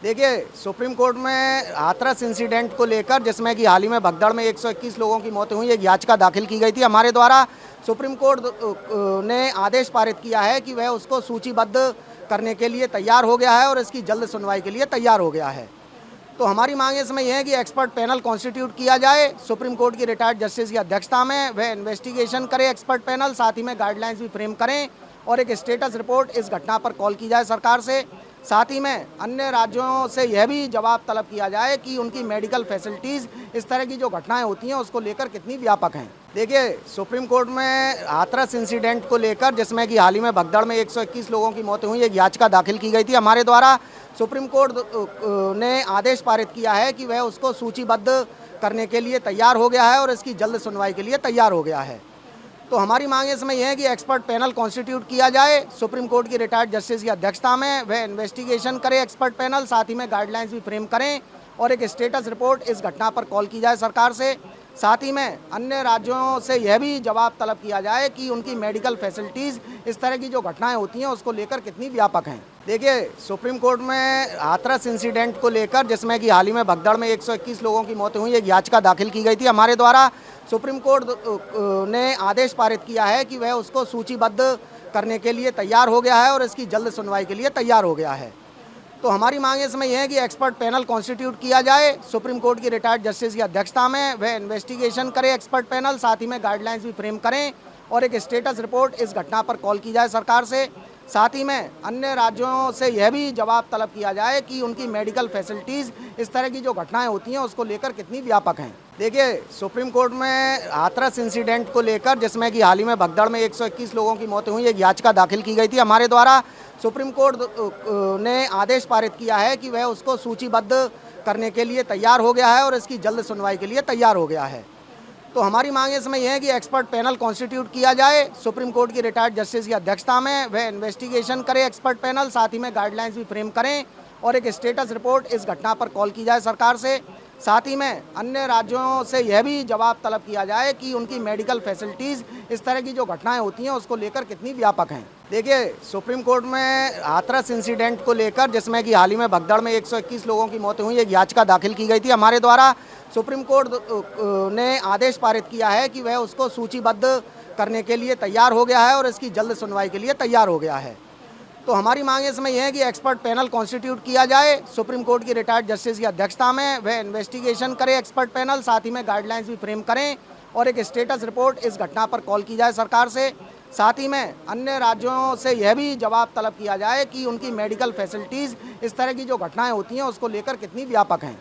देखिए, supreme court में Hathras incident को लेकर जिसमें कि हाल ही में भगदड़ में 121 लोगों की मौतें हुई, एक याचिका दाखिल की गई थी। हमारे द्वारा सुप्रीम कोर्ट ने आदेश पारित किया है कि वह उसको सूचीबद्ध करने के लिए तैयार हो गया है और इसकी जल्द सुनवाई के लिए तैयार हो गया है। तो हमारी मांग इसमें यह है कि एक्सपर्ट पैनल कॉन्स्टिट्यूट किया जाए, सुप्रीम कोर्ट की रिटायर्ड जस्टिस की अध्यक्षता में वह इन्वेस्टिगेशन करे एक्सपर्ट पैनल, साथ ही में गाइडलाइंस भी फ्रेम करें और एक स्टेटस रिपोर्ट इस घटना पर कॉल की जाए सरकार से। साथ ही में अन्य राज्यों से यह भी जवाब तलब किया जाए कि उनकी मेडिकल फैसिलिटीज़ इस तरह की जो घटनाएं होती हैं उसको लेकर कितनी व्यापक हैं। देखिए, सुप्रीम कोर्ट में हाथरस इंसिडेंट को लेकर जिसमें कि हाल ही में भगदड़ में 121 लोगों की मौतें हुई, एक याचिका दाखिल की गई थी। हमारे द्वारा सुप्रीम कोर्ट ने आदेश पारित किया है कि वह उसको सूचीबद्ध करने के लिए तैयार हो गया है और इसकी जल्द सुनवाई के लिए तैयार हो गया है। तो हमारी मांग इसमें यह है कि एक्सपर्ट पैनल कॉन्स्टिट्यूट किया जाए, सुप्रीम कोर्ट की रिटायर्ड जस्टिस की अध्यक्षता में वह इन्वेस्टिगेशन करे एक्सपर्ट पैनल, साथ ही में गाइडलाइंस भी फ्रेम करें और एक स्टेटस रिपोर्ट इस घटना पर कॉल की जाए सरकार से। साथ ही में अन्य राज्यों से यह भी जवाब तलब किया जाए कि उनकी मेडिकल फैसिलिटीज़ इस तरह की जो घटनाएं होती हैं उसको लेकर कितनी व्यापक हैं। देखिए, सुप्रीम कोर्ट में हाथरस इंसिडेंट को लेकर जिसमें कि हाल ही में भगदड़ में 121 लोगों की मौतें हुई, एक याचिका दाखिल की गई थी। हमारे द्वारा सुप्रीम कोर्ट ने आदेश पारित किया है कि वह उसको सूचीबद्ध करने के लिए तैयार हो गया है और इसकी जल्द सुनवाई के लिए तैयार हो गया है। तो हमारी मांग इसमें यह है कि एक्सपर्ट पैनल कॉन्स्टिट्यूट किया जाए, सुप्रीम कोर्ट की रिटायर्ड जस्टिस की अध्यक्षता में वह इन्वेस्टिगेशन करे एक्सपर्ट पैनल, साथ ही में गाइडलाइंस भी फ्रेम करें और एक स्टेटस रिपोर्ट इस घटना पर कॉल की जाए सरकार से। साथ ही में अन्य राज्यों से यह भी जवाब तलब किया जाए कि उनकी मेडिकल फैसिलिटीज़ इस तरह की जो घटनाएं होती हैं उसको लेकर कितनी व्यापक हैं। देखिए, सुप्रीम कोर्ट में हाथरस इंसिडेंट को लेकर जिसमें कि हाल ही में भगदड़ में 121 लोगों की मौतें हुई, एक याचिका दाखिल की गई थी। हमारे द्वारा सुप्रीम कोर्ट ने आदेश पारित किया है कि वह उसको सूचीबद्ध करने के लिए तैयार हो गया है और इसकी जल्द सुनवाई के लिए तैयार हो गया है। तो हमारी मांग इसमें यह है कि एक्सपर्ट पैनल कॉन्स्टिट्यूट किया जाए, सुप्रीम कोर्ट की रिटायर्ड जस्टिस की अध्यक्षता में वह इन्वेस्टिगेशन करे एक्सपर्ट पैनल, साथ ही में गाइडलाइंस भी फ्रेम करें और एक स्टेटस रिपोर्ट इस घटना पर कॉल की जाए सरकार से। साथ ही में अन्य राज्यों से यह भी जवाब तलब किया जाए कि उनकी मेडिकल फैसिलिटीज़ इस तरह की जो घटनाएं होती हैं उसको लेकर कितनी व्यापक हैं। देखिए, सुप्रीम कोर्ट में हाथरस इंसिडेंट को लेकर जिसमें कि हाल ही में भगदड़ में 121 लोगों की मौतें हुई, एक याचिका दाखिल की गई थी। हमारे द्वारा सुप्रीम कोर्ट ने आदेश पारित किया है कि वह उसको सूचीबद्ध करने के लिए तैयार हो गया है और इसकी जल्द सुनवाई के लिए तैयार हो गया है। तो हमारी मांग इसमें यह है कि एक्सपर्ट पैनल कॉन्स्टिट्यूट किया जाए, सुप्रीम कोर्ट की रिटायर्ड जस्टिस की अध्यक्षता में वह इन्वेस्टिगेशन करे एक्सपर्ट पैनल, साथ ही में गाइडलाइंस भी फ्रेम करें और एक स्टेटस रिपोर्ट इस घटना पर कॉल की जाए सरकार से। साथ ही में अन्य राज्यों से यह भी जवाब तलब किया जाए कि उनकी मेडिकल फैसिलिटीज़ इस तरह की जो घटनाएं होती हैं उसको लेकर कितनी व्यापक हैं।